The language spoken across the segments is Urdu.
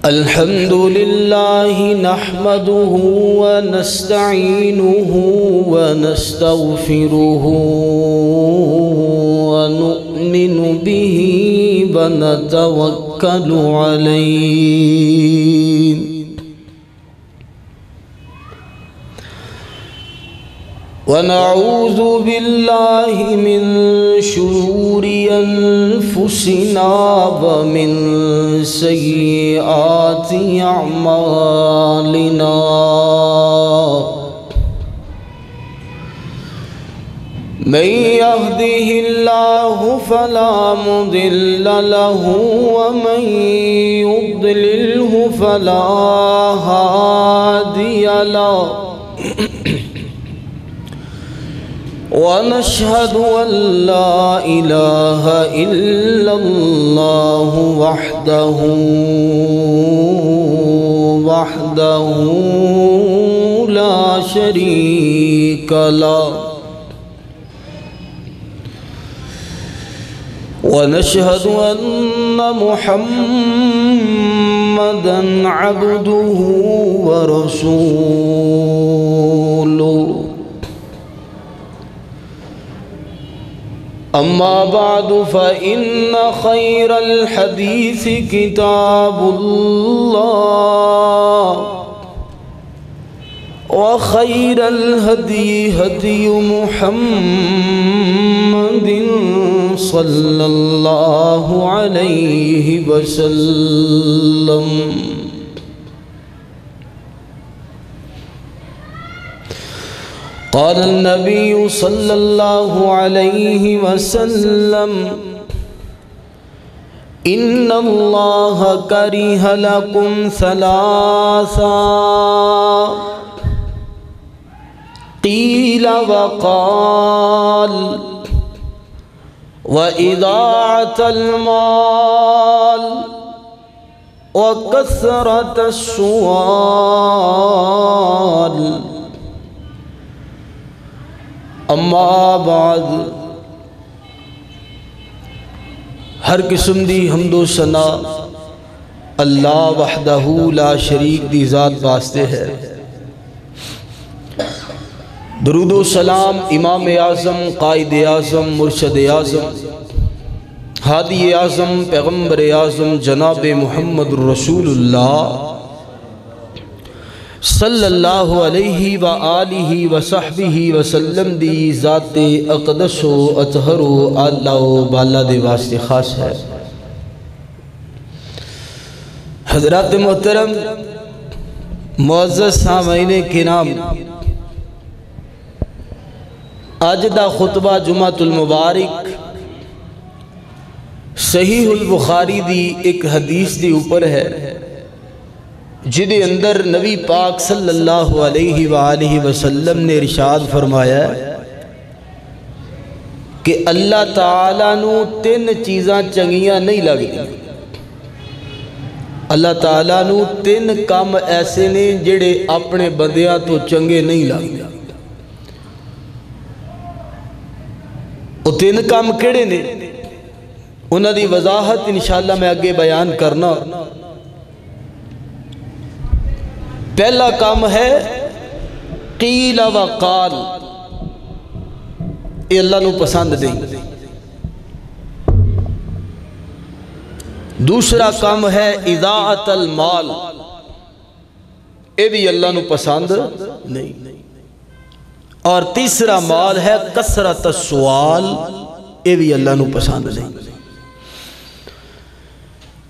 الحمد لله نحمده ونستعينه ونستغفره ونؤمن به ونتوكل عليه ونعوذ بالله من شرور أنفسنا ومن سيئات أعمالنا من يهده الله فلا مضل له ومن يضلله فلا هادي له ونشهد أن لا إله إلا الله وحده لا شريك له ونشهد أن محمدًا عبده ورسوله أما بعد فإن خير الحديث كتاب الله وخير الهدي هدي محمد صلى الله عليه وسلم قال النبي صلى الله عليه وسلم إن الله كره لكم ثلاثا قيل وقال وإضاعة المال وكثرة السؤال اما بعد ہر قسم دی حمد و ثنا اللہ وحدہ لا شریک دی ذات واسطے ہے۔ درود و سلام امام اعظم قائد اعظم مرشد اعظم ہادی اعظم پیغمبر اعظم جناب محمد رسول اللہ صلی اللہ علیہ وآلہ وصحبہ وسلم دی ذات اقدس و اطہر و اعلیٰ و بالا دے واسطے خاص ہے۔ حضرات محترم معزز سامعین کرام، آج دا خطبہ جمعۃ المبارک صحیح البخاری دی ایک حدیث دی اوپر ہے جدے اندر نبی پاک صلی اللہ علیہ وآلہ وسلم نے ارشاد فرمایا کہ اللہ تعالیٰ نو تین چیزاں چنگیاں نہیں لگدی۔ اللہ تعالیٰ نو تین کام ایسے نے جڑے اپنے بندیاں تو چنگے نہیں لگدے۔ وہ تین کام کیڑے نے انہاں دی وضاحت انشاءاللہ میں آگے بیان کرنا۔ پہلا کام ہے قیل و قال، یہ اللہ نو پسند نہیں۔ دوسرا کام ہے اضاعت المال، یہ بھی اللہ نو پسند نہیں۔ اور تیسرا مال ہے کثرت السؤال، یہ بھی اللہ نو پسند نہیں۔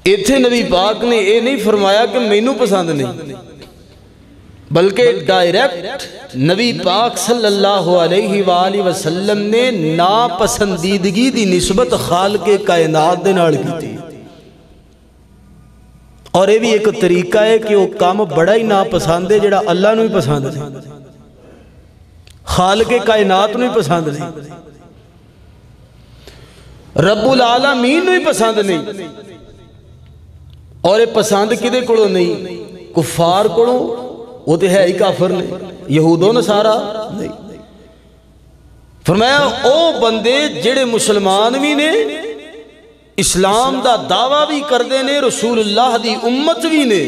ایتھے نبی پاک نے یہ نہیں فرمایا کہ مینوں پسند نہیں، بلکہ ڈائریکٹ نبی پاک صلی اللہ علیہ وآلہ وسلم نے ناپسندیدگی دی نسبت خالق کائنات دے نال کی تھی۔ اور یہ بھی ایک طریقہ ہے کہ وہ کام بڑا ہی ناپسند ہے جڑا اللہ نو ہی پسند نہیں، خالق کائنات نو ہی پسند نہیں، رب العالمین نو ہی پسند نہیں۔ اور یہ پسند کدے کڑو نہیں؟ کفار کڑو، وہ تو ہے ہی کافر نے، یہود و نصارہ نہیں۔ فرمایا او بندے جڑے مسلمان بھی نے اسلام دا دعویٰ بھی کردے نے، رسول اللہ دی امت بھی نے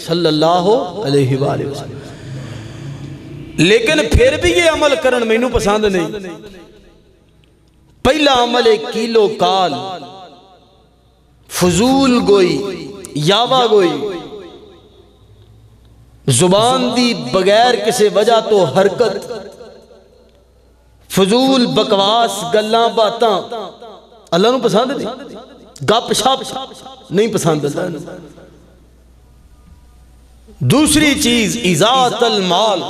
صلی اللہ علیہ وآلہ وسلم، لیکن پھر بھی یہ عمل کرن میں پسند نہیں۔ پہلا عمل ہے کیلو کال، فضول گوئی، یاوا گوئی، زبان دی بغیر کسی وجہ تو حرکت، فضول بکواس گلاں باتاں اللہ نو پسند نہیں، گپ شپ نہیں پسند اللہ۔ دوسری چیز اضاعت المال،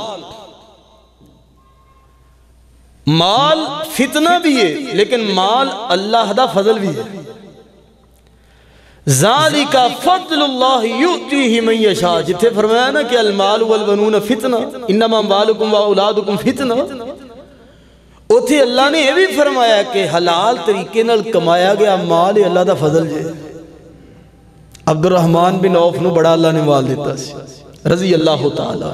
مال فتنہ بھی ہے لیکن مال اللہ دا فضل بھی ہے۔ ذالک فضل اللہ یؤتیہ من یشاء، جتھے فرمایا نا کہ المال والبنون فتنہ انما اموالکم واولادکم فتنہ، اتھے اللہ نے یہ بھی فرمایا کہ حلال طریقے نال کمایا گیا مال اللہ دا فضل جے۔ عبد الرحمن بن عوف نو بڑا اللہ نے مال دیتا سی رضی اللہ تعالی،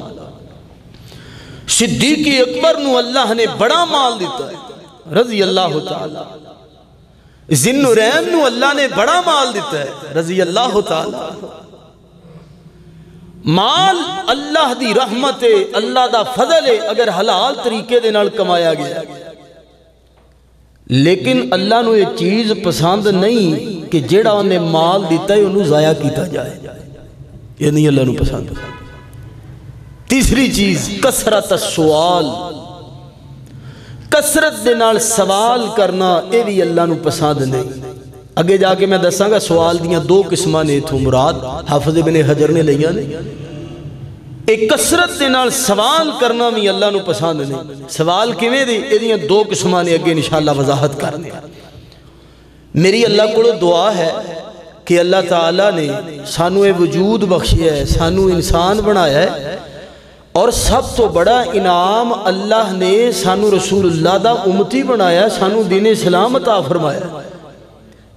صدیق اکبر نو اللہ نے بڑا مال دیتا ہے رضی اللہ تعالی، ذی النورین نو اللہ نے بڑا مال دیتا ہے رضی اللہ تعالی۔ مال اللہ دی رحمت ہے، اللہ دا فضل ہے اگر حلال طریقے دے نال کمایا گیا، لیکن اللہ نو یہ چیز پسند نہیں کہ جیڑا انہیں مال دیتا ہے انہوں ضائع کیتا جائے، یہ نہیں اللہ نو پسند۔ تیسری چیز کثرت السوال، کثرت دے نال سوال کرنا، یہ بھی اللہ نو پسند نہیں۔ اگے جا کے میں دساں گا سوال دیاں دو قسماں نے اتھوں مراد حافظ ابن حجر نے لیا نے۔ ایک کثرت دے نال سوال کرنا بھی اللہ نو پسند نہیں۔ سوال کیویں دے، یہ دیاں دو قسماں نے اگے انشاءاللہ وضاحت کرنے۔ میری اللہ کو دعا ہے کہ اللہ تعالیٰ نے سانو اے وجود بخشیا ہے، سانو انسان بنایا ہے، اور سب تو بڑا انعام اللہ نے سانو رسول اللہ دا امتی بنایا، سانو دین اسلام عطا فرمایا۔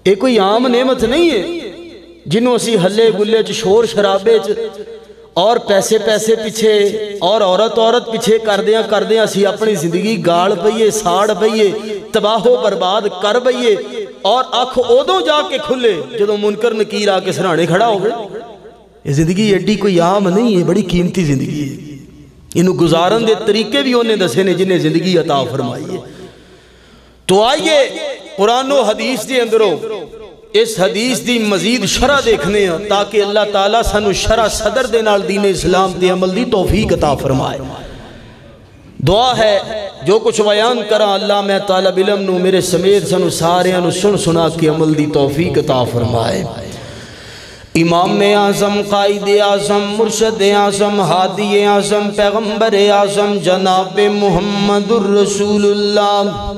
یہ کوئی عام نعمت نہیں ہے جنہوں اسی ہلے گلے چ شور شرابے چ اور پیسے پیچھے اور عورت پیچھے کردیاں اسی اپنی زندگی گال پئیے، ساڑ پئیے، تباہ و برباد کر پئیے، اور آنکھ ادوں جا کے کھلے جدوں منکر نکیر آ کے سرانے کھڑا ہو گئے۔ یہ زندگی ایڈی کوئی عام نہیں ہے، بڑی قیمتی زندگی ہے۔ انہوں گزارن دے طریقے بھی انہیں دسے نے جنہیں زندگی عطا فرمائی ہے۔ تو آئیے قرآن و حدیث دے اندروں اس حدیث دی مزید شرح دیکھنے ہیں تاکہ اللہ تعالیٰ سانو شرح صدر دے نال دین اسلام دے عمل دی توفیق عطا فرمائے۔ دعا ہے جو کچھ بیان کرا اللہ میں طالب علم نو میرے سمیت سانو سارے انو سنا کے عمل دی توفیق عطا فرمائے۔ امام اعظم، قائد اعظم، مرشد اعظم، ہادی اعظم، پیغمبر اعظم جناب محمد الرسول اللہ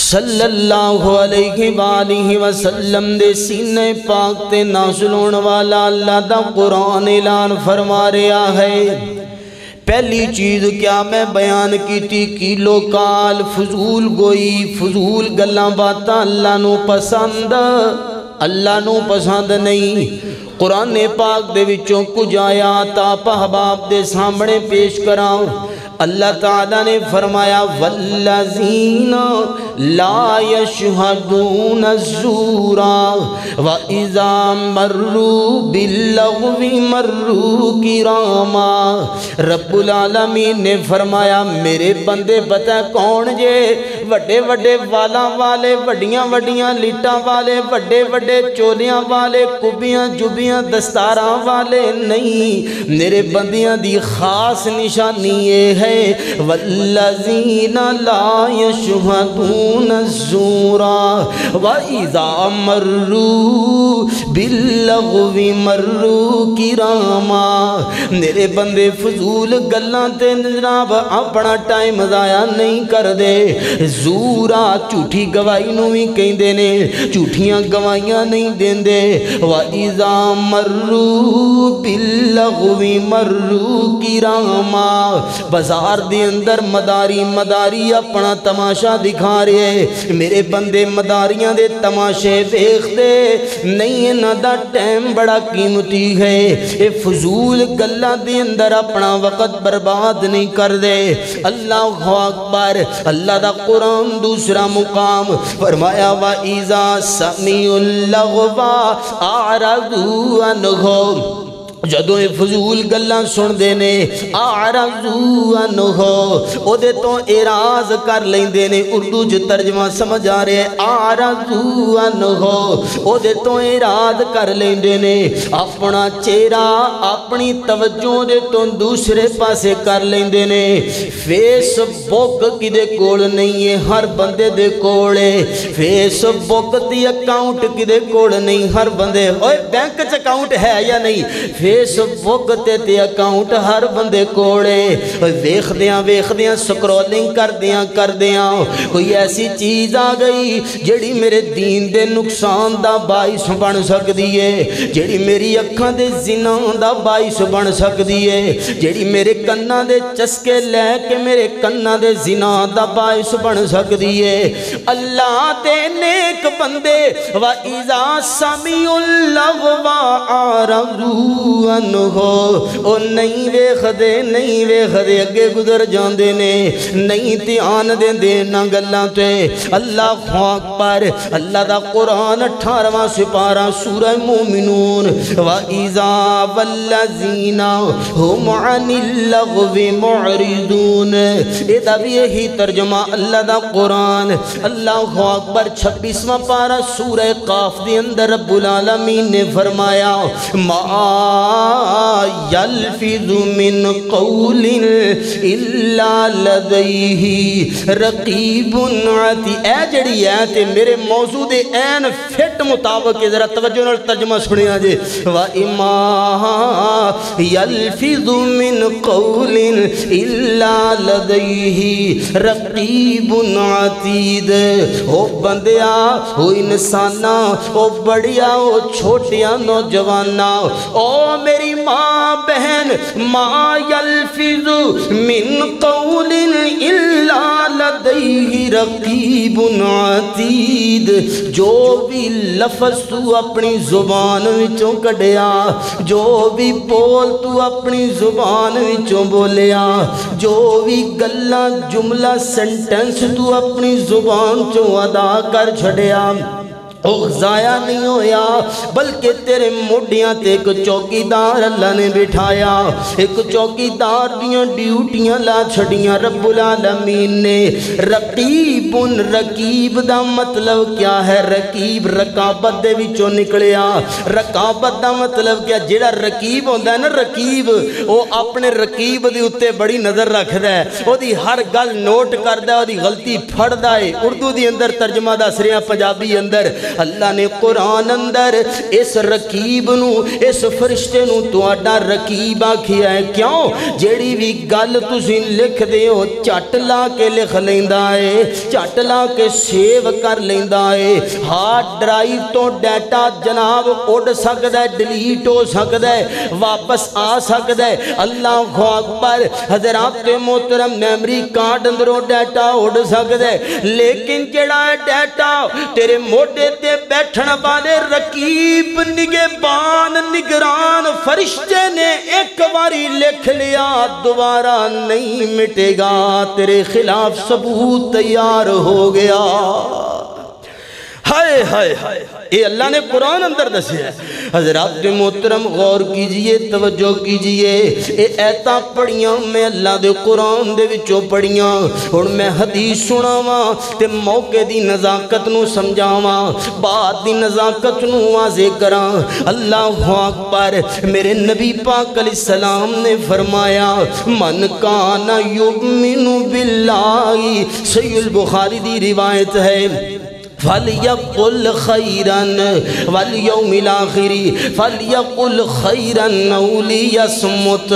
صلی اللہ علیہ وآلہ وسلم دے سینے پاک تے نازل ہونے والا اللہ دا قرآن اعلان فرما رہا ہے۔ پہلی چیز کیا میں بیان کی تھی، کیلو کال، فضول گوئی، فضول گلاں باتاں اللہ نو پسند، اللہ نو پسند نہیں۔ قرآن پاک دے وچوں کچھ آیات آپ احباب دے سامنے پیش کراؤں۔ اللہ تعالیٰ نے فرمایا والذین لا یشہدون الزور وَإِذَا مَرُّوا بِاللَّغْوِ مَرُّوا کِرَامًا۔ رب العالمین نے فرمایا میرے بندے پتہ کون جے، وڈے وڈے والاں والے، وڈیاں وڈیاں لیٹاں والے، وڈے وڈے چولیاں والے، کبیاں جبیاں دستاراں والے نہیں، میرے بندیاں دی خاص نشانی یہ ہے والذین لا یشہدون الزور وَإِذَا مَرُّوا بِاللَّغْوِ مَرُّوا کِرَامًا۔ میرے بندے فضول گلاں تے جناب اپنا ٹائم ضائع نہیں کر دے۔ زورا جھوٹی گواہی نو بھی کہندے نے، جھوٹیاں گواہیاں نہیں دیندے۔ وَإِذَا مَرُّوا بِاللَّغْوِ مَرُّوا کِرَامًا۔ بازار دے اندر مداری اپنا تماشا دکھا رہے فرمائے میرے بندے مداریاں دے تماشے دیکھ دے نہیں انہاں دا ٹائم بڑا قیمتی ہے اے فضول گلاں دے اندر اپنا وقت برباد نہیں کر دے اللہ اکبر اللہ دا قرآن دوسرا مقام فرمایا وَإِذَا سَمِعُوا اللَّغْوَ أَعْرَضُوا عَنْهُ جدوں فضول گلاں سن دے نے اعرضوا عنہ او دے تو اعراض کر لیندے نے اردو چ ترجمہ سمجھ آ رہا ہے اعرضوا عنہ او دے تو اعراض کر لیندے نے اپنا چہرہ اپنی توجہ دے تو دوسرے پاسے کر لیندے نے فیس بک کدے کول نہیں ہے ہر بندے دے کول ہے فیس بک دی اکاؤنٹ کدے کول نہیں ہر بندے اوئے بینک چ اکاؤنٹ ہے یا نہیں فیس بک تے اکاؤنٹ ہر بندے کوڑے ویخ دیاں سکرولنگ کر دیاں کوئی ایسی چیز آ گئی جڑی میرے دین دے نقصان دا باعث بن سکدی ہے جڑی میری اکھاں دے زنا دا باعث بن سکدی ہے جڑی میرے کناں دے چسکے لے کے میرے کناں دے زنا دا باعث بن سکدی ہے اللہ دے نیک بندے وَإِذَا سَمِعُوا اللَّغْوَ أَعْرَضُوا او نہیں ویخ دے اگے گزر جاندے نے نہیں دھیان دے نہ گلاں تے اللہ اکبر اللہ دا قرآن 18واں سپارہ سورہ مومنون وَإِذَا وَالَّذِينَ هُمْ عَنِ اللَّغْوِ مُعْرِضُونَ اے دا بھی یہی ترجمہ اللہ دا قرآن اللہ اکبر 26واں پارہ سورہ قاف دے اندر رب العالمین نے فرمایا يلفظ من قول إلا لديه رقيب عتيد اے جڑی ہے تے میرے موضوع دے این فٹ مطابق ذرا توجہ نال ترجمہ سنیا جے وَإِمَا يَلْفِظُ مِن قَوْلٍ إِلَّا لَدَيْهِ رَقِيبٌ عَتِيدٌ او بندیا او انسانا او بڑیا او چھوٹیا نوجوانا او میری ماں بہن ما یلفظ من قول الا لدیہ رقیب عتید جو بھی لفظ تو اپنی زبان وچوں کڈیا جو بھی بول تو اپنی زبان وچوں بولیا جو بھی گلاں جملہ سنٹنس تو اپنی زبان چوں ادا کر چھڑیا ضائع نہیں ہویا بلکہ تیرے موڈیاں تے ایک چوکیدار اللہ نے بٹھایا ایک چوکیدار دیاں ڈیوٹیاں لا چھڑیاں رب العالمین نے رقیب رقیب دا مطلب کیا ہے رقیب رقابت دے وچوں نکلیا رقابت دا مطلب کیا جیڑا رقیب ہوندا ہے نا رقیب وہ اپنے رقیب دی اتے بڑی نظر رکھدا ہے او دی ہر گل نوٹ کردا ہے او دی غلطی پھڑدا ہے اردو دی اندر ترجمہ دس رہے ہیں پنجابی اندر اللہ نے قرآن اندر اس رقیب نو اس فرشتے نو تواڈا رقیب آکھیا ہے کیوں جیڑی بھی گل تسی لکھ دے ہو چٹ لا کے لکھ لیندا ہے چٹ لا کے سیو کر لیندا ہے ہارڈ ڈرائیو تو ڈیٹا جناب اڑ سکدا ہے ڈیلیٹ ہو سکدا ہے واپس آ سکدا ہے اللہ اکبر حضرات محترم میموری کارڈ اندروں ڈیٹا اڑ سکدا ہے لیکن جڑا ڈیٹا تیرے موڈے تے بیٹھن والے رقیب نگہبان نگران فرشتے نے ایک باری لکھ لیا دوبارہ نہیں مٹے گا تیرے خلاف ثبوت تیار ہو گیا ہائے ہائے ہائے اے اللہ نے قرآن اندر دسے ہے حضرات محترم غور کیجئے توجہ کیجئے اے ایتاں پڑھیاں میں اللہ دے قرآن دے وچوں پڑھیاں اور میں حدیث سناواں تے موقع دی نزاکت نو سمجھاواں بات دی نزاکت نو واضح کراں اللہ اکبر میرے نبی پاک علیہ السلام نے فرمایا من کان یؤمن باللہ صحیح البخاری دی روایت ہے فَلْيَقُلْ خَيْرًا وَالْيَوْمِ الْآخِرِ فَلْيَقُلْ خَيْرًا أَوْ لِيَصْمُتْ۔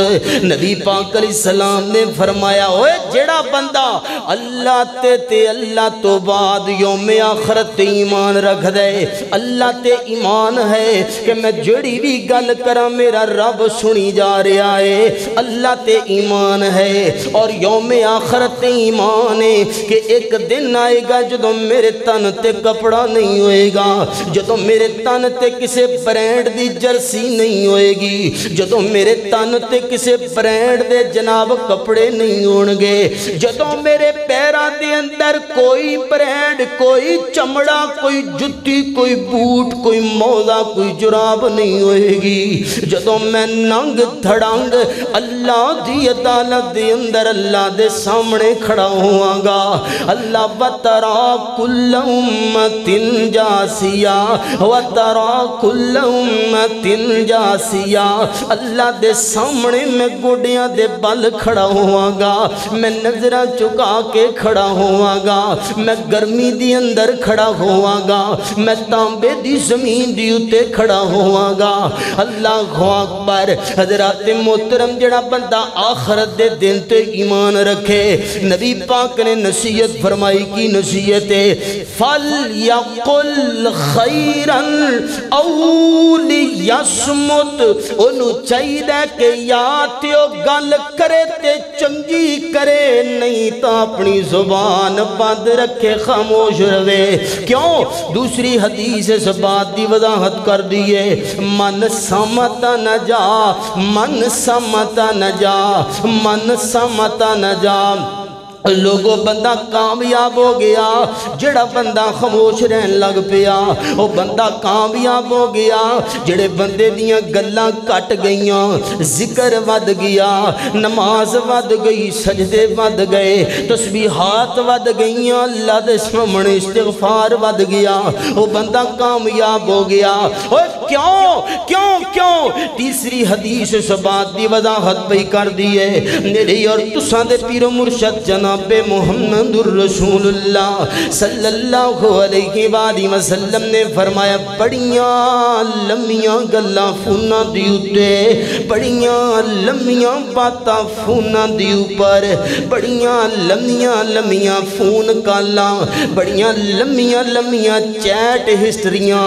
نبی پاک علیہ السلام نے فرمایا اوے جڑا بندہ اللہ تے اللہ تو بعد یوم آخرت تے ایمان رکھ دے، اللہ تے ایمان ہے کہ میں جڑی بھی گل کرا میرا رب سنی جا رہا ہے، اللہ تے ایمان ہے اور یوم آخرت تے ایمان ہے کہ ایک دن آئے گا جدوں میرے تن تے کپڑا نہیں ہوئے گا، جدوں میرے تن تے کسے برینڈ دی جرسی نہیں ہوئے گی، جدوں میرے تن تے کسے برینڈ دے جناب کپڑے نہیں ہونگے، جدوں میرے پیرا دے اندر کوئی برینڈ، کوئی چمڑا، کوئی جتی، کوئی بوٹ، کوئی موزہ، کوئی جراب نہیں ہوئے گی، جدوں میں ننگ دھڑنگ اللہ دی عدالت دے اندر اللہ دے سامنے کھڑا ہوا گا، اللہ وَتَرَا كُلَّ أُمَّةٍ جَاسِيَةٍ وَتَرَا كُلَّ أُمَّةٍ جَاسِيَةٍ، اللہ دے سامنے میں گوڑیاں دے بل کھڑا ہوا گا، میں نظرہ چکا کے کھڑا ہوا گا، میں گرمی دی اندر کھڑا ہوا گا، میں تانبے دی زمین دی اتے کھڑا ہوا گا، اللہ اکبر۔ حضرات محترم جڑا بندہ آخرت دے دن تے ایمان رکھے، نبی پاک نے نصیحت فرمائی کی نصیحت ہے فَلْيَقُلْ خَيْرًا أَوْ لِيَصْمُتْ، انہوں چاہیے کہ یا تیو گل کرے تے چنگی کرے، نہیں تا اپنی زبان بند رکھے خاموش روے۔ کیوں؟ دوسری حدیث اس بات دی وضاحت کر دیئے من سمت نجا، من سمت نجا، من سمت نجا۔ لوگوں بندہ کامیاب ہو گیا جڑا بندہ خاموش رہن لگ پیا، وہ بندہ کامیاب ہو گیا جڑے بندے دیاں گلاں کٹ گئیاں، ذکر ود گیا، نماز ود گئی، سجدے ود گئے، تسبیحات ود گئیاں، اللہ دے سامنے استغفار ود گیا، وہ بندہ کامیاب ہو گیا۔ اور کیوں تیسری حدیث اس بات دی وضاحت پہ کر دیئے میری اور تساں دے پیر و مرشد جناب محمد الرسول اللہ صلی اللہ علیہ وآلہ وسلم نے فرمایا بڑیاں لمیاں گلاں فوناں دی اتے، بڑیاں لمیاں باتاں فوناں دی اوپر، بڑیاں لمیاں فون کالاں، بڑیاں لمیاں چیٹ ہسٹریاں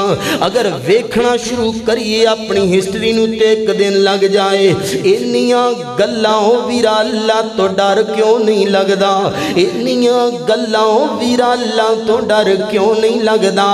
اگر ویکھنا شروع کریے اپنی ہسٹری نو تے ایک دن لگ جائے۔ انیاں گلاں ویرا اللہ تو ڈر کیوں نہیں لگدا، انیاں گلاں ویرا اللہ تو ڈر کیوں نہیں لگدا؟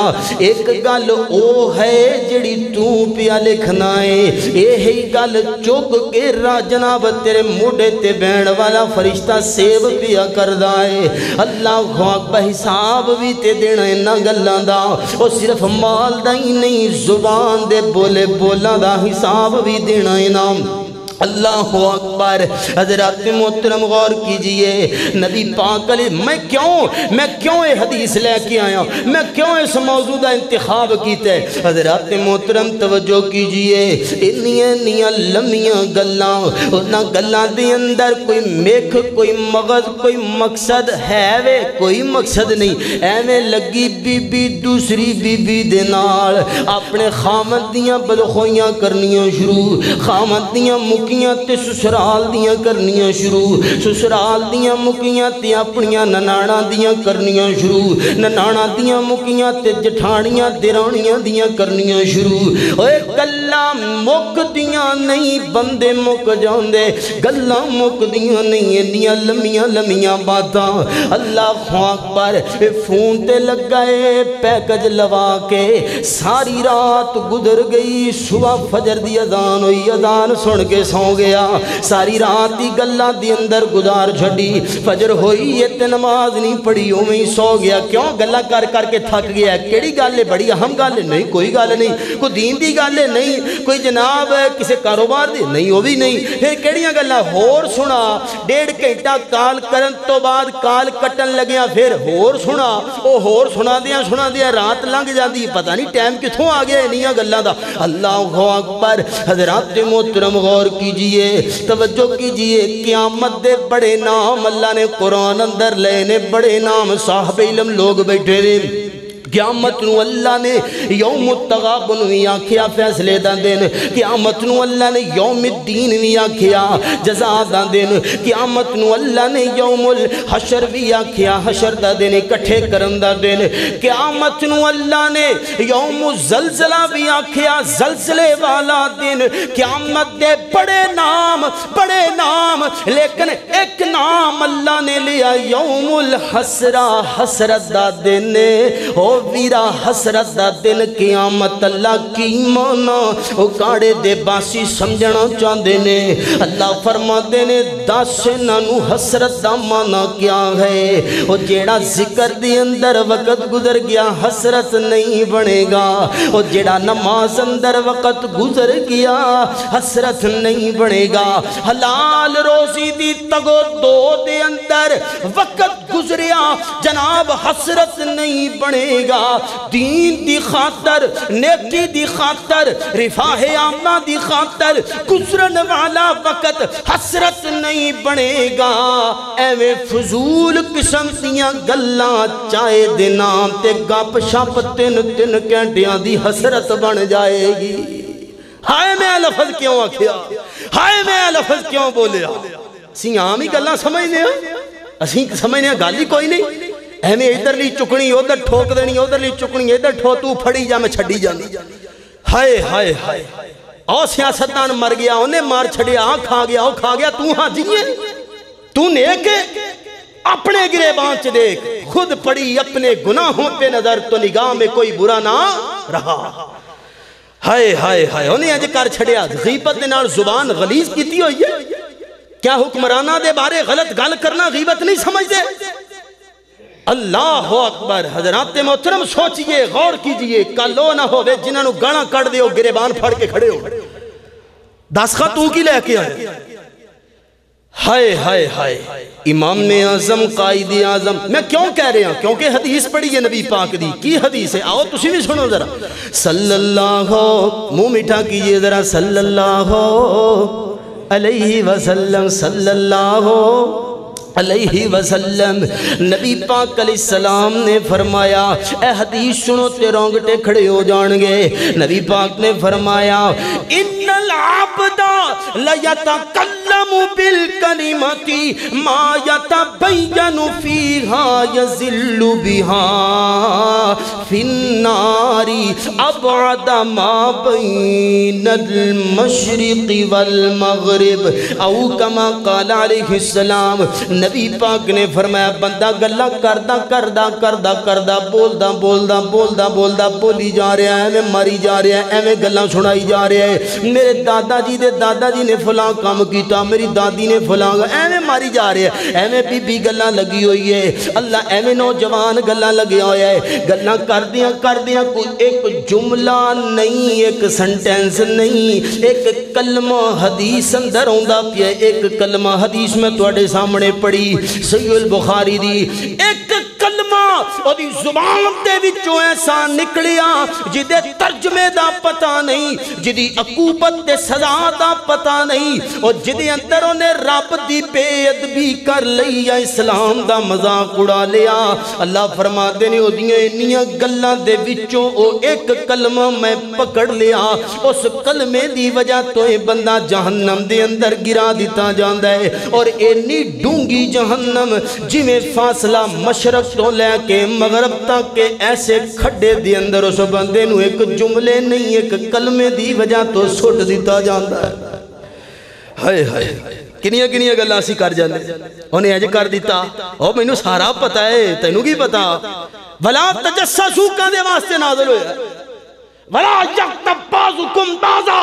ایک گل او ہے جڑی تو پیا لکھنا ہے، یہی گل چک کے جناب تیرے موڈے تے بین والا فرشتہ سیب پیا کردا ہے، اللہ اکبر۔ حساب بھی تے دینا ہے نا گلاں دا، او صرف مال دا ہی نہیں زبان دے بولے بولا دا حساب بھی دینا ہے نا، اللہ اکبر۔ حضرات محترم غور کیجئے نبی پاک علیہ میں کیوں یہ حدیث لے کے آیا، میں کیوں اس موضوع دا انتخاب کیتے؟ حضرات محترم توجہ کیجئے انیاں لمیاں گلاں، انہاں گلاں دے اندر کوئی میکھ، کوئی مغز، کوئی مقصد ہے وے کوئی مقصد نہیں، ایویں لگی بی بی دوسری بی بی دے نال اپنے خامد دیاں بدخویاں کرنیاں شروع، خامد دیاں مکیاں تے سسرال دیاں کرنیاں شروع، سسرال دیاں مکیاں تے اپنیاں ننانا دیاں کرنیاں شروع، ننانا دیاں مکیاں تے جٹھانیاں درانیاں دیاں کرنیاں شروع۔ اوے گلاں مک دیاں نہیں بندے مک جاندے، گلاں مک دیاں نہیں انیاں لمیاں باتاں، اللہ اکبر۔ فون تے لگائے پیکج لوا کے ساری رات گزر گئی، صبح فجر دی اذان ہوئی، اذان سن کے سو گیا، ساری رات دی گلاں دی اندر گزار چھڑی، فجر ہوئی یہ تے نماز نہیں پڑھی اوویں ہی سو گیا۔ کیوں؟ گلاں کر کے تھک گیا۔ کیڑی گل ہے؟ بڑی اہم گل ہے؟ نہیں کوئی گل نہیں، کوئی دین دی گل ہے؟ نہیں کوئی جناب کسی کاروبار دی نہیں، وہ بھی نہیں۔ پھر کیڑیاں گلاں؟ ہور سنا، 1.5 گھنٹہ کال کرن تو بعد کال کٹن لگیا پھر ہور سنا، او ہور سنا دیا رات لنگ جاندی، پتہ نہیں ٹائم کتھوں آ گیا انیاں گلاں دا۔ اللہ اکبر۔ حضرات محترم غور کیجئے، توجہ کیجئے، قیامت دے بڑے نام اللہ نے قرآن اندر لے نے، بڑے نام صاحب علم لوگ بیٹھے دے، قیامت نو اللہ نے یوم التغابن بھی آکھیا فیصلے دا دن، قیامت نو اللہ نے یوم الدین بھی آکھیا جزا دا دن، قیامت نو اللہ نے یوم الحشر بھی آکھیا حشر دا دن اکٹھے کرن دا دن، قیامت نو اللہ نے یوم الزلزلہ بھی آکھیا زلزلے والا دن، قیامت دے بڑے نام لیکن ایک نام اللہ نے لیا یوم الحسرہ حسرت دا دن، او ویرا حسرت دا دن قیامت اللہ کی مانا او کاڑے دے باسی سمجھنا چاندے نے، اللہ فرما دے نے داسنانو حسرت دا مانا کیا ہے، او جیڑا ذکر دی اندر وقت گزر گیا حسرت نہیں بنے گا، او جیڑا نماز اندر وقت گزر گیا حسرت نہیں بنے گا، حلال روزی دی تگو دو دے اندر وقت گزریا جناب حسرت نہیں بنے گا، دین دی خاطر نیکی دی خاطر رفاہ عامہ دی خاطر گزرن والا وقت حسرت نہیں بنے گا، ایویں فضول قسم دیاں گلاں چائے دے نام تے گپ شپ تین گھنٹیاں دی حسرت بن جائے گی۔ ہائے میں لفظ کیوں آکھیا، ہائے میں لفظ کیوں بولیا، اسی عام ہی گلاں سمجھنے ہیں، اسی سمجھنے ہیں گالی کوئی نہیں، ایویں ادھر لی چکنی ادھر ٹھوک دینی ادھر لی چکنی ادھر ٹھو تو پھڑی جا میں چھڑی جانی، ہائے ہائے ہائے او سیاستدان مر گیا انہیں مار چھڑیا آن کھا گیا تو ہاں جیے تو نیک اپنے گریبان چ دیکھ خود پڑی اپنے گناہوں پہ نظر تو نگاہ میں کوئی برا نہ رہا، ہائے ہائے ہائے انہیں اج کر چھڑیا غیبت دے نال زبان غلیظ کیتی ہوئی ہے، کیا حکمرانہ دے بارے غلط گل کرنا غیبت نہیں سمجھ دے؟ اللہ اکبر، حضرات محترم سوچئے غور کیجئے کلو نہ ہوئے جنہاں نو گانا کڑ دے ہو گریبان پھڑ کے کھڑے ہو دستخط تو کی لے کے آئے، ہائے ہائے ہائے امام اعظم قائد اعظم، میں کیوں کہہ رہے ہیں کیونکہ حدیث پڑھی ہے نبی پاک دی، کی حدیث ہے آؤ تسی بھی سنو ذرا، صلی اللہ منہ میٹھا کیجئے ذرا، صلی اللہ علیہ وسلم صلی اللہ علیہ وسلم، نبی پاک علیہ السلام نے فرمایا، اے حدیث سنو تے رونگٹے کھڑے ہو جانگے، نبی پاک نے فرمایا ان العبد لیتکلم بالکلمت ما یتبین فیہا یزل بہا فی النار ابعد ما بین المشرق والمغرب او کما قال علیہ السلام، نبی پاک نے فرمایا بندہ گلہ کردہ بولدا بولی جا رہا ہے ایویں ماری جا رہا ہے ایویں گلہ سنائی جا رہا ہے، میرے دادا جی نے فلاں کام کیتا، میری دادی نے فلاں ایویں ماری جا رہا ہے، ایویں بی بی گلہ لگی ہوئی ہے، اللہ ایویں نوجوان گلہ لگیا ہویا ہے، گلہ کردیاں کوئی ایک جملہ نہیں، ایک سنٹینس نہیں، ایک کلمہ حدیث اندر ہوندہ پیا، ایک کلمہ حدیث میں توڑے سامنے پڑھی صحیح البخاری دی، ایک کلمہ اور دی زبان دے وچوں ایسا نکلیا جدے ترجمے دا پتہ نہیں، جدی عقوبت دے سزا دا پتہ نہیں، اور جدے اندر انہیں رب دی بے ادبی کر لیا، اسلام دا مذاق اڑا لیا، اللہ فرما دینے او دیاں انیاں گلاں دے وچوں او ایک کلمہ میں پکڑ لیا، اس کلمے دی وجہ تو اے بندہ جہنم دے اندر گرا دیتا جاندہ ہے، اور اینی ڈونگی جہنم جی میں فاصلہ مشرق تو لے کے مغرب تک کے ایسے کھڑے دی اندر اس بندے نو ایک جملے نہیں ایک کلمے دی وجہ تو سٹ دیتا جاندہ ہے، ہائے ہائے کنیاں گلاں سی کر جاندے انہیں اج کر دیتا، او میں نو سارا پتہ ہے تینوں کی پتہ، وَلَا تَجَسَّسُوا کا دے واسطے نازل ہویا، وَلَا يَغْتَبْ بَعْضُكُمْ بَعْضًا،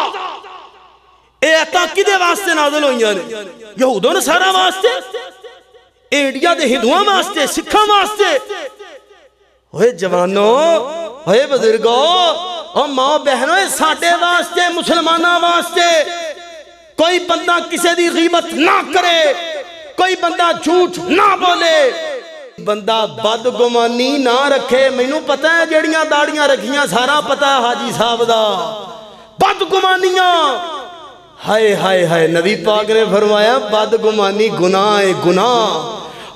اے عطا کدے واسطے نازل ہوئیاں نے، یہودوں نے سارا واسطے، انڈیا دے ہندوؤں واسطے، سکھاں واسطے، ہوئے جوانوں، ہوئے بزرگوں، اور ماں بہنوں ساڑھے واسطے، مسلمانہ واسطے، کوئی بندہ کسی دی غیبت نہ کرے، کوئی بندہ جھوٹ نہ بولے، بندہ بدگمانی نہ رکھے، میں نو پتہ ہے جڑیاں داڑیاں رکھیاں سارا پتہ ہے حاجی صاحب دا، بدگمانیاں، ہائے ہائے ہائے نبی پاک نے فرمایا بدگمانی گناہ ہے، گناہ،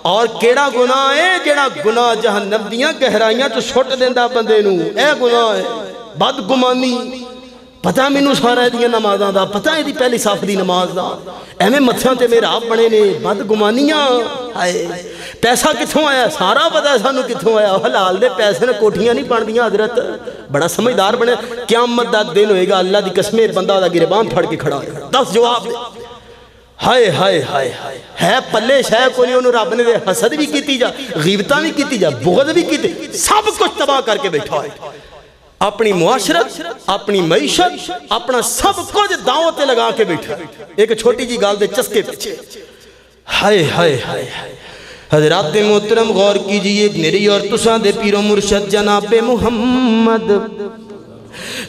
اور کیڑا گناہ ہے جڑا گناہ جہنم دیاں گہرائیاں تو سٹ دیندا بندے نو، اے گناہ ہے بدگمانی۔ پتہ مینوں سارا دیاں نمازاں دا، پتہ ہے دی پہلی صف دی نماز دا، ایویں متھیاں تے میرا آپ بنے نے بدگمانیاں۔ ہائے پیسہ کتھوں آیا؟ سارا پتہ ہے سانوں کتھوں آیا، حلال دے پیسے نے کوٹھیاں نہیں بندیاں حضرت، بڑا سمجھدار بنے۔ قیامت دا دن ہوئے گا اللہ دی قسمیں بندہ دا گربان پھڑ کے کھڑا ہے، 10 جواب دے۔ ہائے ہائے ہائے ہے پلے شے کو نہیں، انہوں رب نے دے حسد بھی کیتی جا، غیبتہ بھی کیتی جا، بغض بھی کیتی، سب کچھ تباہ کر کے بیٹھا ہے۔ اپنی معاشرت، اپنی معیشت، اپنا سب کچھ داؤں تے لگا کے بیٹھا ہے، ایک چھوٹی جی گال دے چسکے پیچھے۔ ہائے ہائے ہائے حضرات محترم غور کیجئے، میری اور تساں دے پیر و مرشد جناب محمد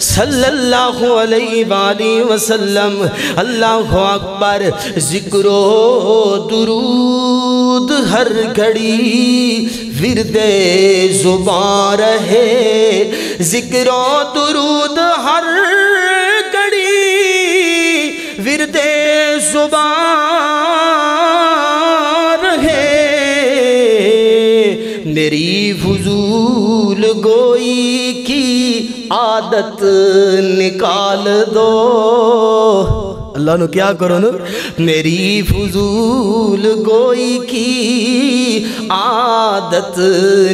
صلی اللہ علیہ وآلہ وسلم، اللہ اکبر، ذکر و درود ہر گھڑی ورد زبان رہے، ذکر و درود ہر گھڑی ورد زبان رہے، میری فضول گوئی کی عادت نکال دو۔ اللہ نو کیا کرو نا، میری فضول گوئی کی عادت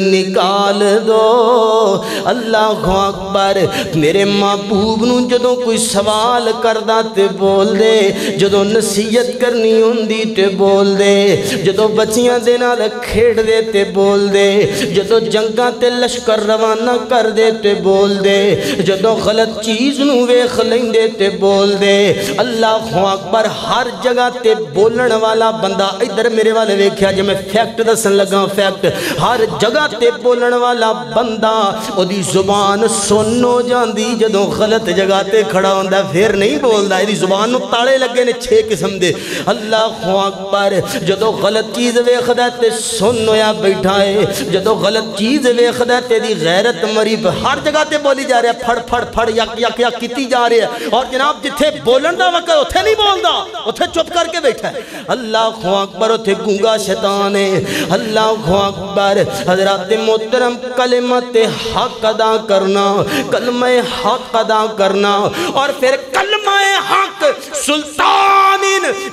نکال دو۔ اللہ اکبر، میرے محبوب نو جدوں کوئی سوال کردہ تے بول دے، جدوں نصیحت کرنی ہوندی تے بول دے، جدوں بچیاں دے نال کھیڑ دے تے بول دے، جدوں جنگاں تے لشکر روانہ کر دے تے بول دے، جدوں غلط چیز نو ویکھ لیندے تے بول دے۔ اللہ اکبر، ہر جگہ تے بولن والا بندہ، ادھر میرے والے ویکھیا جے میں فیکٹ دسن لگا، فیکٹ، ہر جگہ تے بولن والا بندہ او دی زبان سن ہو جاندی جدوں غلط جگہ تے کھڑا ہوندا، پھر نہیں بولدا، ایدی زبان نو تالے لگے نے 6 قسم دے۔ اللہ اکبر، جدوں غلط چیز ویکھدا تے سن ہویا بیٹھا ہے، جدوں غلط چیز ویکھدا تے دی غیرت مری ہر جگہ تے بولی جا رہا ہے، پھڑ پھڑ پھڑ یک یک یک کیتی جا رہی ہے، اور جناب جتھے بولن دا وقت اتھے نہیں بولدا، اتھے چپ کر کے بیٹھا ہے۔ اللہ اکبر، اتھے گونگا شیطان ہے۔ اللہ اکبر، حضرات محترم، کلمت حق ادا کرنا، کلمہ حق ادا کرنا، اور پھر کلمہ حق سلطان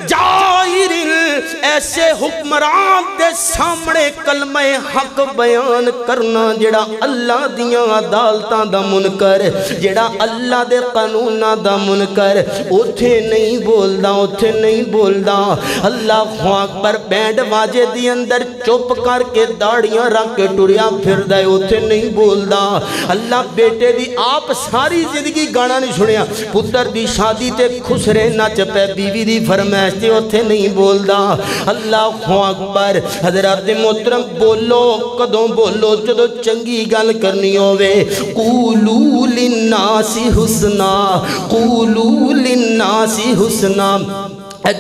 جائر، ایسے حکمران دے سامنے کلمہ حق بیان کرنا جڑا اللہ دیاں عدالتاں دا منکر، جڑا اللہ دے قانوناں دا منکر، اتھے نہیں بولدا، اتھے نہیں بولدا۔ اللہ اکبر، بینڈ واجے دی اندر چپ کر کے داڑیاں رکھ کے ٹریا پھردا ہے، اتھے نہیں بولدا۔ اللہ بیٹے دی آپ ساری زندگی گانا نہیں سنیا، پتر دی شادی تے خسرے نچ پے، بیوی دی فرمائش تے اتھے نہیں بولدا۔ اللہ اکبر، حضرات محترم، بولو کدوں بولو جدوں چنگی گل کرنی ہووے، قولوا للناس حسنا، قولوا للناس حسنا۔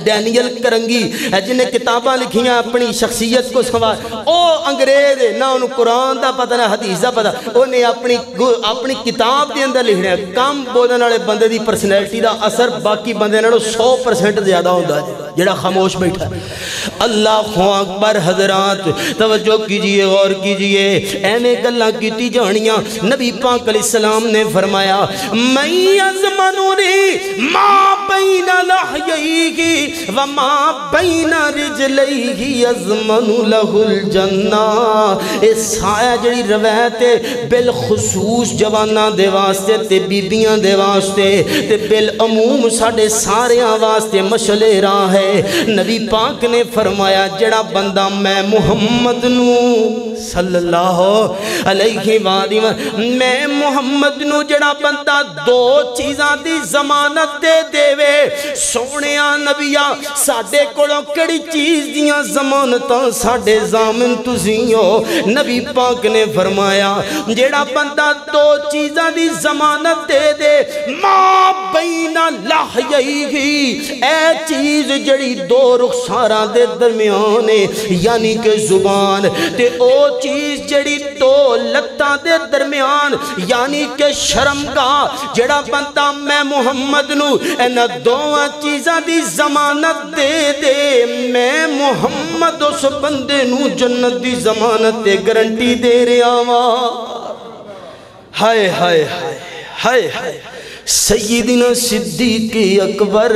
ڈینیل کرنگی جنہیں کتاباں لکھیاں اپنی شخصیت کو سوار، او انگریز نہ انہوں قرآن دا پتہ نہ حدیث دا پتہ، انہیں اپنی کتاب دے اندر لکھنے ہیں۔ کام بولنے والے بندے دی پرسنالٹی دا اثر باقی بندے نالوں 100% زیادہ ہوتا ہے جڑا خاموش بیٹھا ہے۔ اللہ اکبر، حضرات توجہ کیجئے، غور کیجئے، اینے گلاں کیتی جانیاں۔ نبی پاک علیہ السلام نے فرمایا، مَن یَضْمَنُنِی مَا بَیْنَ لَحْیَیْہِ وَمَا بَیْنَ رِجْلَیْہِ یَضْمَنُ لَهُ الْجَنَّةَ۔ اس سایہ جڑی روایت ہے بالخصوص جواناں دے واسطے تے بیبیاں دے واسطے تے بالعموم ساڑے ساریاں واسطے مشعل راہ ہے۔ نبی پاک نے فرمایا، جڑا بندہ میں محمد نو صلی اللہ علیہ وآلہ وسلم، میں محمد نو جڑا بندہ 2 چیزاں دی ضمانت دے دے وے، سونیاں نبیہ ساڑے کڑوں کڑی چیز دیاں ضمانتاں ساڑے ضامن تُزیں ہو۔ نبی پاک نے فرمایا، جڑا بندہ 2 چیزاں دی ضمانت دے دے، ما بین لحییہ، اے چیز جڑی 2 رخساراں دے درمیان ہے، یعنی کہ زبان، تے او چیز جڑی 2 لتاں دے درمیان یعنی کہ شرمگاہ، جڑا بندہ میں محمد نو اینا 2 چیزاں دی ضمانت ضمانت دے دے میں محمد اس بندے نو جنت دی ضمانت دے گارنٹی دے رہا ہاں ہائے ہائے ہائے ہائے سیدنا صدیق اکبر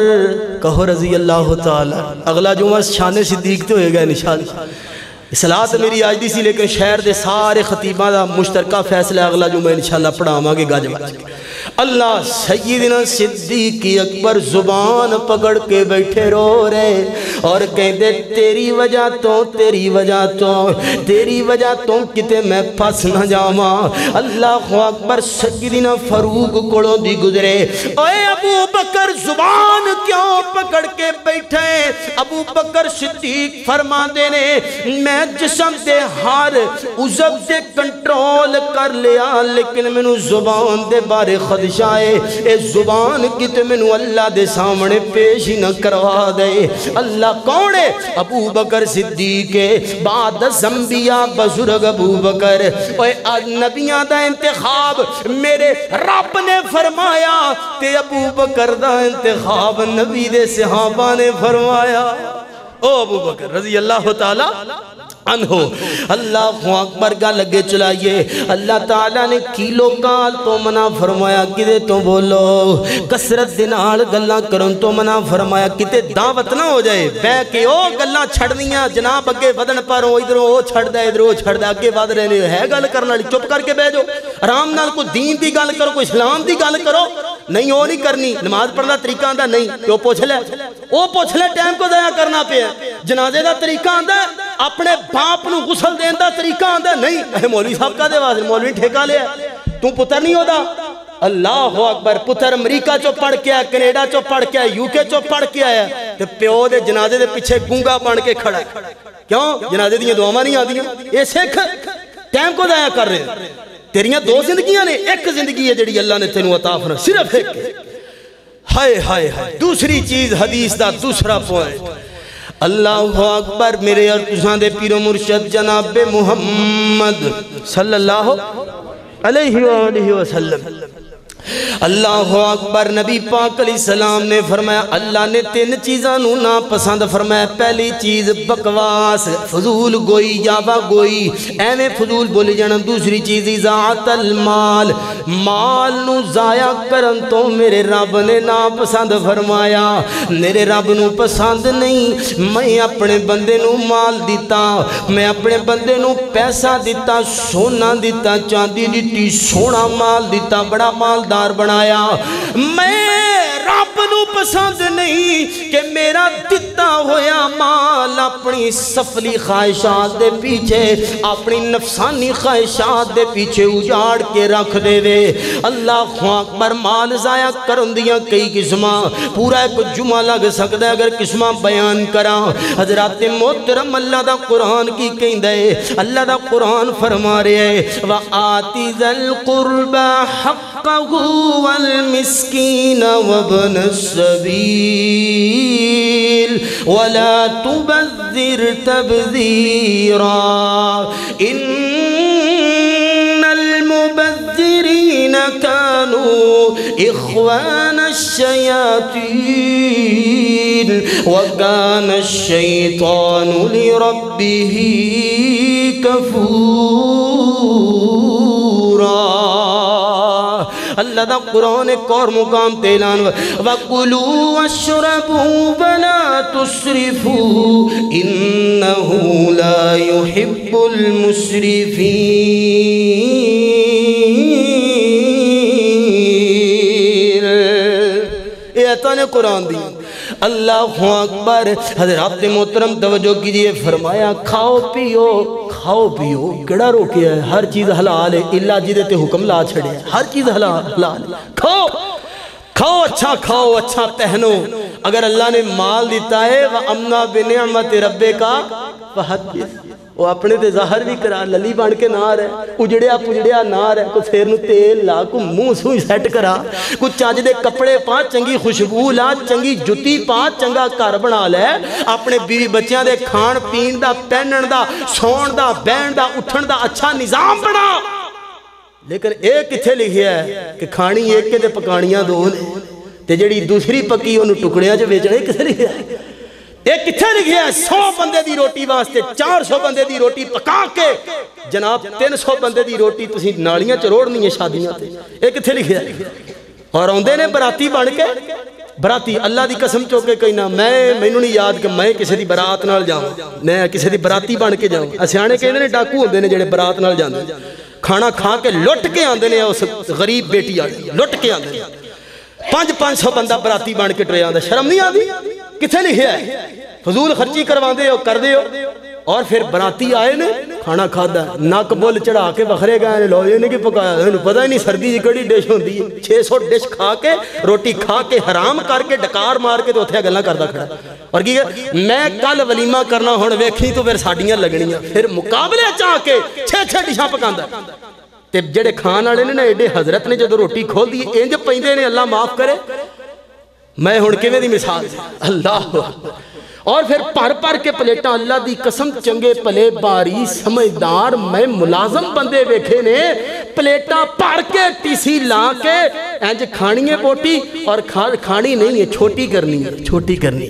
کہو رضی اللہ تعالی اگلا جمعہ شان صدیق تو ہوئے گا انشاءاللہ اصلاحات میری آج دی سی لیکن شہر دے سارے خطیبہ دا مشترکہ فیصلہ اگلا جمعہ انشاءاللہ پڑھا مانگے گا جمعہ اللہ سیدنا صدیق اکبر زبان پکڑ کے بیٹھے رو رہے اور کہندے تیری وجہ تو کتے میں پھنس نہ جاواں اللہ اکبر سیدنا فاروق کولوں دی گزرے اے ابو بکر زبان کیوں پکڑ کے بیٹھے ابو بکر صدیق فرما دینے میں جسم دے ہار عزب دے کنٹرول کر لیا لیکن منو زبان دے بارے خدشہ ہے اے زبان کی تو منو اللہ دے سامنے پیش ہی نہ کروا دے اللہ کون ہے ابو بکر صدیق بعد انبیاء بزرگ ابو بکر اے نبیاں دا انتخاب میرے رب نے فرمایا تے ابو بکر دا انتخاب نبی دے صحابہ نے فرمایا او ابو بکر رضی اللہ تعالی عنہ اللہ اکبر کا لگے چلائیے اللہ تعالیٰ نے کیلو کال تو منع فرمایا کدے تو بولو کسرت دنال گلہ کرن تو منع فرمایا کتے دعوت نہ ہو جائے بے کے او گلہ چھڑنیاں جناب اگے ودن پر ہو ادھر ہو چھڑ دے ادھر ہو چھڑ دے اگے ود رہنے ہے گل کرنا چپ کر کے بے جو آرام نال کو دین دی گل کرو کو اسلام دی گل کرو نہیں وہ نہیں کرنی نماز پڑھنا طریقہ آندہ نہیں کہ وہ پوچھ لے ٹائم کو ضائع کرنا پہ جنازے دا طریقہ آندہ اپنے باپ نو غسل دین دا طریقہ آندہ نہیں مولوی صاحب کا دے واضح مولوی ٹھیکا لیا تو پتر نہیں ہوتا اللہ اکبر پتر امریکہ چو پڑھ کے آیا کینیڈا چو پڑھ کے آیا یوکے چو پڑھ کے آیا تے پیو دے جنازے دے پیچھے گونگا بن کے کھڑا ہے کیوں جنازے دیاں دعاواں نہیں آدیاں یہ سکھ ٹائم کو ضائع کر رہے ہیں تیریاں دو زندگیاں نے ایک زندگی ہے جڑی اللہ نے تینوں عطا فرمائی صرف ایک ہائے ہائے دوسری چیز حدیث دا دوسرا پوائنٹ اللہ اکبر میرے اور تساں دے پیر و مرشد جناب محمد صلی اللہ علیہ وآلہ وسلم اللہ اکبر نبی پاک علیہ السلام نے فرمایا اللہ نے تین چیزاں نو نا پسند فرمایا پہلی چیز بکواس فضول گوئی جاوا گوئی ایویں فضول بولی جانا دوسری چیز اضاعت المال مال نو ضائع کرن تو میرے رب نے نا پسند فرمایا میرے رب نو پسند نہیں میں اپنے بندے نو مال دیتا میں اپنے بندے نو پیسہ دیتا سونا دیتا چاندی دیتی سونا مال دیتا بڑا مالدار بنایا میں رب نو پسند نہیں کہ میرا دتا ہویا مال اپنی سفلی خواہشات دے پیچھے اپنی نفسانی خواہشات دے پیچھے اجاڑ کے رکھ دے وے اللہ اکبر مال ضائع کرن دیاں کئی قسمہ پورا ایک جمعہ لگ سکتا ہے اگر قسمہ بیان کرا حضرات محترم اللہ دا قرآن کی کہیں دے اللہ دا قرآن فرما رہے ہیں وَآتِ ذَا الْقُرْبَى حَقَّهُ وَالْمِسْكِينَ وَابْنَ السَّبِيلِ وَلَا تُبَذِّرْ تَبْذِيرًا إِنَّ الْمُبَذِّرِينَ كَانُوا إِخْوَانَ الشَّيَاطِينِ وَكَانَ الشَّيْطَانُ لِرَبِّهِ كَفُورًا اللہ دا قرآن ایک اور مقام تیلان وَقُلُوا وَاشْرَبُوا وَلَا تُسْرِفُوا إِنَّهُ لَا يُحِبُّ الْمُسْرِفِينَ یہ ایتانے قرآن دی اللہ اکبر حضرات محترم توجہ کیجئے فرمایا کھاؤ پیو کڑا روکیا ہے ہر چیز حلال ہے اللہ جیدے تے حکم لا چھڑے ہر چیز حلال ہے کھاؤ اچھا پہنو اگر اللہ نے مال دیتا ہے وَأَمْنَا بِنِعْمَتِ رَبِّكَ فَحَدِّثْ وہ اپنے تے ظاہر بھی کرا للی بان کے نار ہے اجڑیا نار ہے کو سیر نو تیل لا کو منہ سوئی سیٹ کرا کو چاج دے کپڑے پا چنگی خوشبو لا چنگی جتی پا چنگا کار بنا لے اپنے بیوی بچیاں دے کھان پین دا پہنن دا سون دا بین دا اٹھن دا اچھا نظام بنا لیکن ایک کتھے لکھیا ہے کہ کھانی ایک کے دے پکانیاں دو نے تے جڑی دوسری پکی انہوں ٹکڑیاں جو بیچنے کسے لکھیا ہے؟ ایک کتھے لکھیا ہے 100 بندے دی روٹی واسطے 400 بندے دی روٹی پکا کے جناب 300 بندے دی روٹی تسی نالیاں چروڑنی ہے شادیاں تے ایک کتھے لکھیا ہے؟ اور آندے نے براتی بن کے براتی اللہ دی قسم چوکے کہنا مینوں نہیں یاد کہ میں کسی دی برات نال جاؤں میں کسی دی براتی بن کے جاؤں اسیانے کہندے نے ڈاکو ہوندے نے جڑے برات نال جاندے کھانا کھا کے لٹ کے آندے نے اس غریب بیٹی آندے لٹ کے آندے 500 بندہ براتی بن کے ٹرے آندے شرم نہیں آندی کتھے لکھیا ہے فضول خرچی کروا دے ہو کر دے ہو اور پھر براتی آئے نے کھانا کھادا ناک بول چڑھا کے بخرے گئے لو یہ نہیں کہ پکایا انہوں پتہ ہی نہیں سردی جی کڑی ڈش ہوندی ہے 600 ڈش کھا کے روٹی کھا کے حرام کر کے ڈکار مار کے تو اتھے گلنا کردہ کھڑا اور کی میں کل ولیمہ کرنا ہون ویکھی تو پھر ساڑیاں لگنیاں پھر مقابلے چاہ کے 6 ڈشاں پکاندہ تے جڑے کھان والے نے ایڈے حضرت نے جدو روٹی کھول دی انج پیندے نے اللہ معاف کرے میں ہن کیویں دی مثال اللہ اور پھر پر کے پلیٹاں اللہ دی قسم چنگے پلے باری سمجھدار میں ملازم بندے ویکھے نے پلیٹاں پر کے ٹیسی لا کے انج کھانی ہے بوٹی اور کھانی نہیں ہے چھوٹی کرنی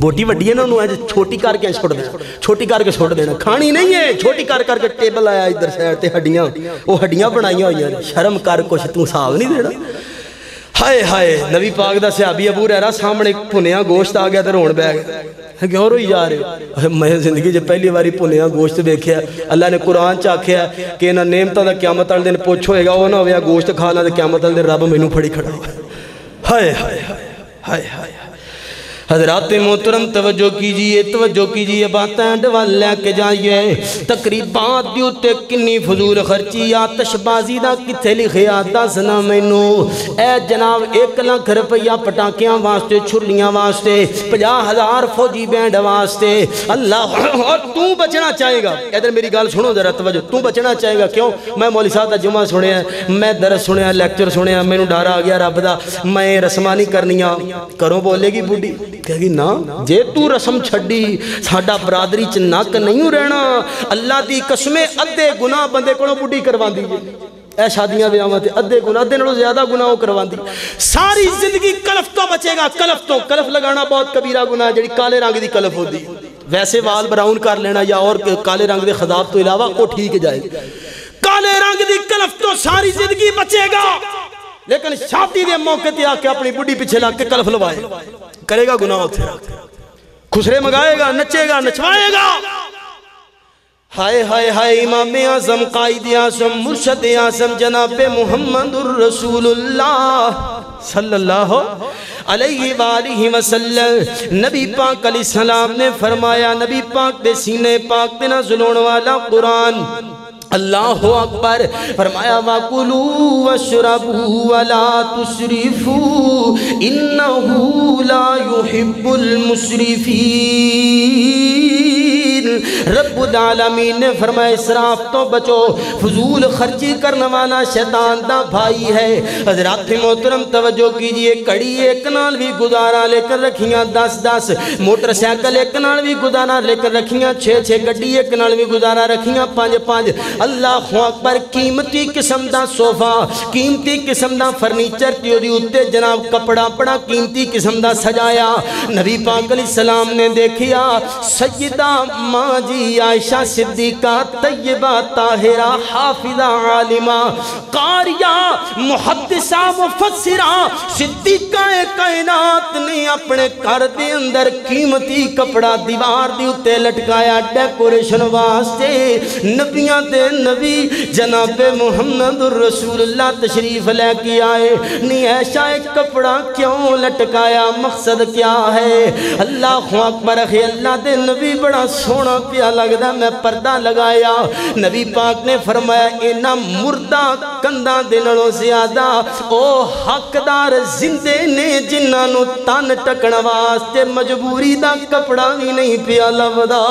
بوٹی وڈی ہے نا انہوں ایسے چھوٹی کر کے چھوڑ دینا چھوٹی کر کے چھوڑ دینا کھانی نہیں ہے چھوٹی کر کے ٹیبل آیا ادھر سائڈ تے ہڈیاں وہ ہڈیاں بنائیاں ہوئی ہیں شرم کر کچھ تو صاحب نہیں دینا ہائے ہائے نبی پاک دا صحابی ابو ہریرہ سامنے پھنیا گوشت آ گیا تے رون بہ گیا کیوں روئی جا رہے ہو میں زندگی جب پہلی باری پھنیا گوشت دیکھیا اللہ نے قرآن چاکھیا کہ انہاں نعمتاں دا قیامت والے دن پوچھ ہوئے گا وہ نہ ہویا گوشت کھانا تے قیامت والے دن رب مینوں پھڑی کھڑا ہائے ہائے ہائے ہائے حضرات محترم توجہ کیجئے باتیں ڈوال لے کے جائیے تقریبات دیوتے کنی فضول خرچی آتش بازی دا کتھے لکھیا دسنا مینوں اے جناب 1 لاکھ روپیہ پٹاکیاں واسطے چھرلیاں واسطے 50,000 فوجی بینڈ واسطے اللہ اور تو بچنا چاہے گا ادھر میری گال سنو ذرا توجہ تو بچنا چاہے گا کیوں میں مولوی صاحب دا جمعہ سنیا میں درس سنیا لیکچر سنیا مینوں ڈر آ گیا رب دا میں رسمانی کرنیاں کروں بولے گی بڈھی کہے گی نا جے تو رسم چھڑی ساڑھا برادری چناک نہیں رہنا اللہ دی قسمیں ادھے گناہ بندے کو بڑی کروان دیئے اے شادیاں بھی آمد ادھے گناہ ادھے نڑو زیادہ گناہ کروان دی ساری زندگی کلف تو بچے گا کلف لگانا بہت کبیرہ گناہ جڑی کالے رنگ دی کلف ہو دی ویسے وال براؤن کر لینا یا اور کالے رنگ دے خضاب تو علاوہ کو ٹھیک جائے کالے رنگ دی کلف تو ساری زندگی بچے گا لیکن شادی دے موقع تے آکے اپنی بڑی پیچھے لا کے کلف لوائے کرے گا گناہ ہوتے خسرے مگائے گا نچے گا نچوائے گا ہائے ہائے ہائے امام اعظم قائد اعظم مرشد اعظم جناب محمد الرسول اللہ صلی اللہ علیہ وآلہ وسلم نبی پاک علیہ السلام نے فرمایا نبی پاک دے سینے پاک دے نازلون والا قرآن اللہ اکبر فرمایا وَقُلُوا وَاشْرَبُوا وَلَا تُسْرِفُوا إِنَّهُ لَا يُحِبُّ الْمُسْرِفِينَ رب العالمین نے فرمایا اسراف تو بچو فضول خرچی کرنے والا شیطان دا بھائی ہے حضرات محترم توجہ کیجئے کڑی ایک نال بھی گزارا لے کر رکھیاں 10 موٹر سائیکل ایک نال بھی گزارا لے کر رکھیاں 6 گڈی ایک نال بھی گزارا رکھیاں 5 اللہ اکبر قیمتی قسم دا صوفہ قیمتی قسم دا فرنیچر تیو دی اتے جناب کپڑا پڑا قیمتی قسم دا سجایا نبی پاک علیہ السلام نے دیکھیا سیدہ ماں جی عائشہ صدیقہ طیبہ طاہرہ حافظہ عالمہ قاریہ محدثہ مفسرہ صدیقہ کائنات نے اپنے گھر دے اندر قیمتی کپڑا دیوار دی اتے لٹکایا ڈیکوریشن واسطے نبیاں دے نبی جناب محمد الرسول اللہ تشریف لے کے آئے نہیں ایسا ایک کپڑا کیوں لٹکایا مقصد کیا ہے اللہ اکبر اللہ دے نبی بڑا سونا پیا لگدا میں پردہ لگایا نبی پاک نے فرمایا اینا مردہ کندہ دنوں زیادہ او حقدار زندے نے جنہاں نو تن ٹکن واسطے مجبوری دا کپڑا بھی نہیں پیا لبدا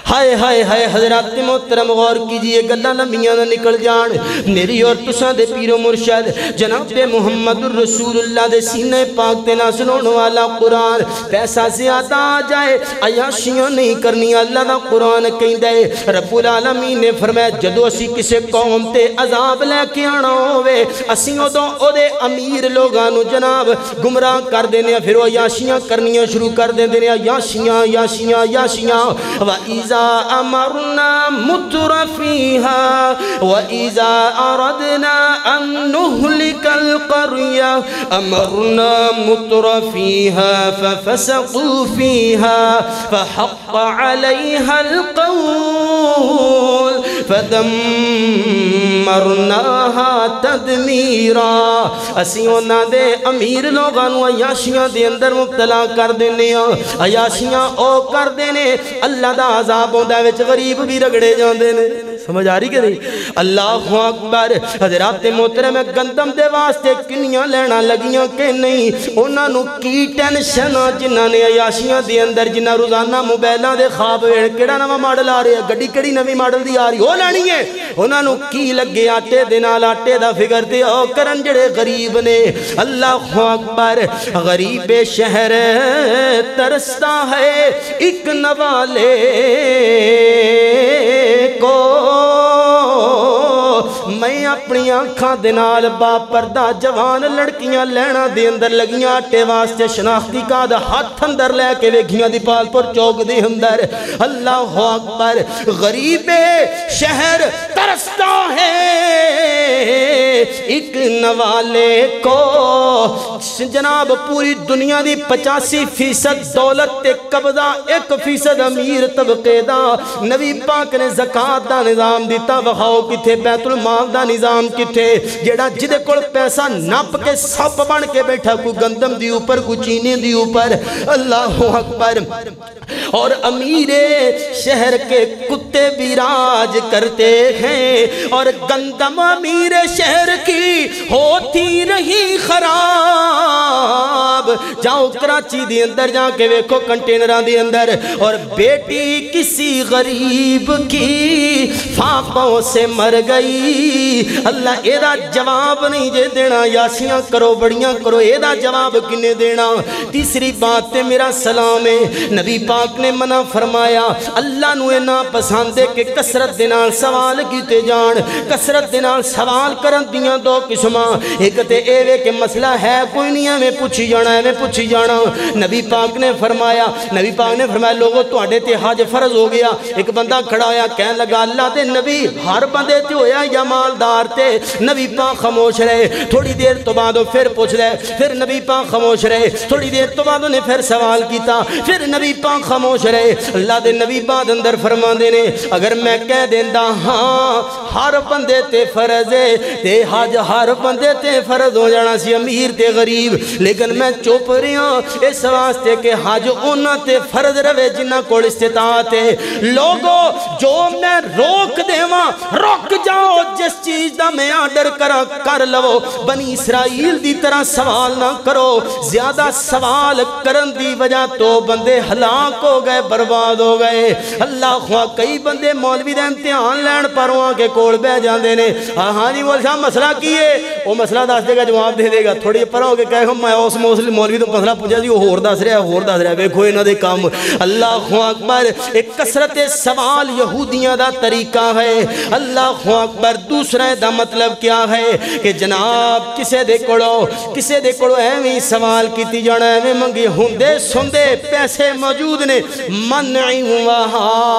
ہائے ہائے ہائے حضرات محترم غور کیجئے گلہ لمحیاں نہ نکل جان میری اور تساں دے پیر و مرشد جناب محمد الرسول اللہ دے سینہ پاک تے نازلون والا قرآن پیسہ زیادہ آ جائے عیاشیاں نہیں کرنی اللہ دا قرآن کہیں دے رب العالمین نے فرمایا جدو اسی کسے قوم تے عذاب لے کے آنا ہوئے اسی ادوں او دے امیر لوگانو جناب گمراہ کر دینے پھر وہ عیاشیاں کرنیاں شروع کر دینے عیاشیاں عیاشیاں عیاشیاں وَإِذَا أَمَرْنَا مُتْرَ فِيهَا وَإِذَا أَرَدْنَا أَن نُهْلِكَ الْقَرْيَةَ أَمَرْنَا مُتْرَ فِيهَا فَفَسَقُوا فِيهَا فَحَقَّ عَلَيْهَا الْقَوْلُ فَدَمَّرْنَاهَا تَدْمِيرًا اسی اونا دے امیر لوگانو عیاشیاں دے اندر مبتلا کر دینے عیاشیاں او کر دینے اللہ دا عذاب ہوندہ وچ غریب بھی رگڑے جان دینے سمجھ آ رہی کہ نہیں اللہ اکبر حضرات محترم گندم دے واسطے کنیاں لینا لگیاں کہ نہیں انہاں نو کی ٹینشن جنہاں نے عیاشیاں دے اندر جنہاں روزانہ موبائلاں دے خواب ویڑ کیڑا نواں ماڈل آ رہے ہیں گڈی کیڑی نویں ماڈل دی آ رہی ہو لینی ہے انہاں نو کی لگے آٹے دے نال آٹے دا فکر تے او کرن جڑے غریب نے اللہ اکبر غریب شہر ترستا ہے ایک نوالے کو میں اپنی آنکھاں دنال با پردہ جوان لڑکیاں لینا دے اندر لگیاں آٹے واسطے شناختی کا دا ہاتھ اندر لے کے ویکھیاں دی پال پر چوک دے اندر اللہ اکبر غریب شہر ترستا ہے ایک نوالے کو جناب پوری دنیا دی 85% دولت تے قبضہ 1% امیر طبقے دا نبی پاک نے زکاة دا نظام دیتا وخاؤ کتھے بیت المال دا نظام کتھے جیڑا جدے کول پیسہ نپ کے سب بن کے بیٹھا کوئی گندم دی اوپر کوئی چینی دی اوپر اللہ اکبر اور امیر شہر کے کتے بھی راج کرتے ہیں اور گندم امیر شہر کی ہوتی رہی خراب جاؤ کراچی دی اندر جا کے ویکھو کنٹینران دی اندر اور بیٹی کسی غریب کی فاقوں سے مر گئی اللہ ایدہ جواب نہیں جے دینا یاسیاں کرو بڑیاں کرو ایدہ جواب کنے دینا تیسری بات تے میرا سلام ہے نبی پاک نے منع فرمایا اللہ نوے نا پساندے کہ کسرت دینال سوال کیتے جان کسرت دینال سوال کرن دیاں دو قسمہ ایک تے ایوے کہ مسئلہ ہے کوئی نہیں ہے میں پوچھی جانا نبی پاک نے فرمایا لوگو تو آڑے تے حاج فرض ہو گیا ایک بندہ کھڑا ہویا کہنے لگا اللہ دے نبی ہر بندے تے ہویا یا مالدار تے نبی پاک خاموش رہے تھوڑی دیر تو بعد پھر پوچھ رہے پھر نبی پاک خاموش رہے تھوڑی دیر تو بعد انہیں پھر سوال کیتا پھر نبی پاک خاموش رہے اللہ دے نبی بعد اندر فرما دینے اگر میں کہہ دیندہ ہاں ہر بندے تے فرض ہے تے حاج ہر بندے تے فرض ہو جانا سی امیر تے غریب لیکن میں چوپ رہی ہوں اس واسطے کہ حاج انہ تے فرض روے جنہ کو استطاعت ہے لوگو جو میں روک دیواں روک جاؤ جس چیز دا میں آڈر کر لو بنی اسرائیل دی طرح سوال نہ کرو زیادہ سوال کرن دی وجہ تو بندے ہلاک ہو گئے برباد ہو گئے اللہ خواہ کئی بندے مولوی دے امتحان لین پرواں کے کول بے جاندے نے ہاں جی مول صاحب مسئلہ کیے وہ مسئلہ دس دے گا جواب دے دے گا تھوڑی پر ہو کے کہے ہم میں اس مولوی تو مسئلہ پوچھا جی وہ ہور دس رہا ہے بیکھو انہاں دے کام اللہ اکبر ایک کثرت سوال یہودیاں دا طریقہ ہے اللہ اکبر دوسرا دا مطلب کیا ہے کہ جناب کسے دے کڑو ایویں سوال کیتی جانا ایویں منگی ہوندے سندے پیسے موجود نے منع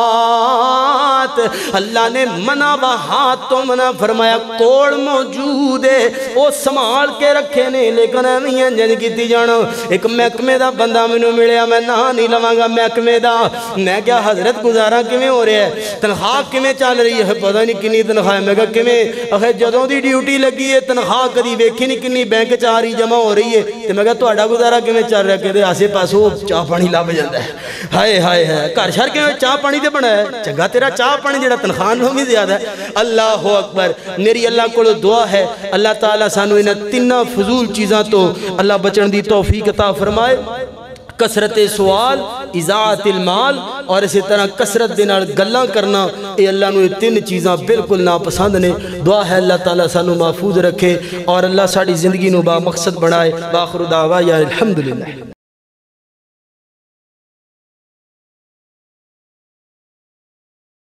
وہات اللہ نے منع وہات تو منع فرمایا کوڑ موجود ہے وہ سمال کے رکھے نے لیکن ایویں انجن کیتی جانا ایک محکمے دا بندہ منو ملیا میں نہ نہیں لواں گا محکمے دا میں کیا حضرت گزارا کیویں ہو رہا ہے تنخواہ کیویں چل رہی ہے پتہ نہیں کنی تنخواہ میں کہا کیویں اخے جدوں دی ڈیوٹی لگی ہے تنخواہ کدی ویکھی نہیں کنی بینک چ آ رہی جمع ہو رہی ہے تے میں کہا تہاڈا گزارا کیویں چل رہا ہے کہ آسے پاسوں چاہ پانی لب جاندا ہے ہائے ہائے ہائے گھر شہر کیویں چاہ پانی تے بنا ہے چنگا تیرا چاہ پانی جڑا تنخواہ نوں بھی زیادہ ہے اللہ اکبر میری اللہ کول دعا ہے اللہ تعالیٰ سانو انہاں تیناں فضول چیزاں تو اللہ بچن دی توفیق عطا فرمائے کثرت سوال اضاعت المال اور اسی طرح کثرت دے نال گلاں کرنا، اے اللہ نو یہ تین چیزاں بالکل ناپسند نے۔ دعا ہے اللہ تعالیٰ سانو محفوظ رکھے اور اللہ ساڑی زندگی نو با مقصد بنائے۔ باخر دعوایا الحمدللہ۔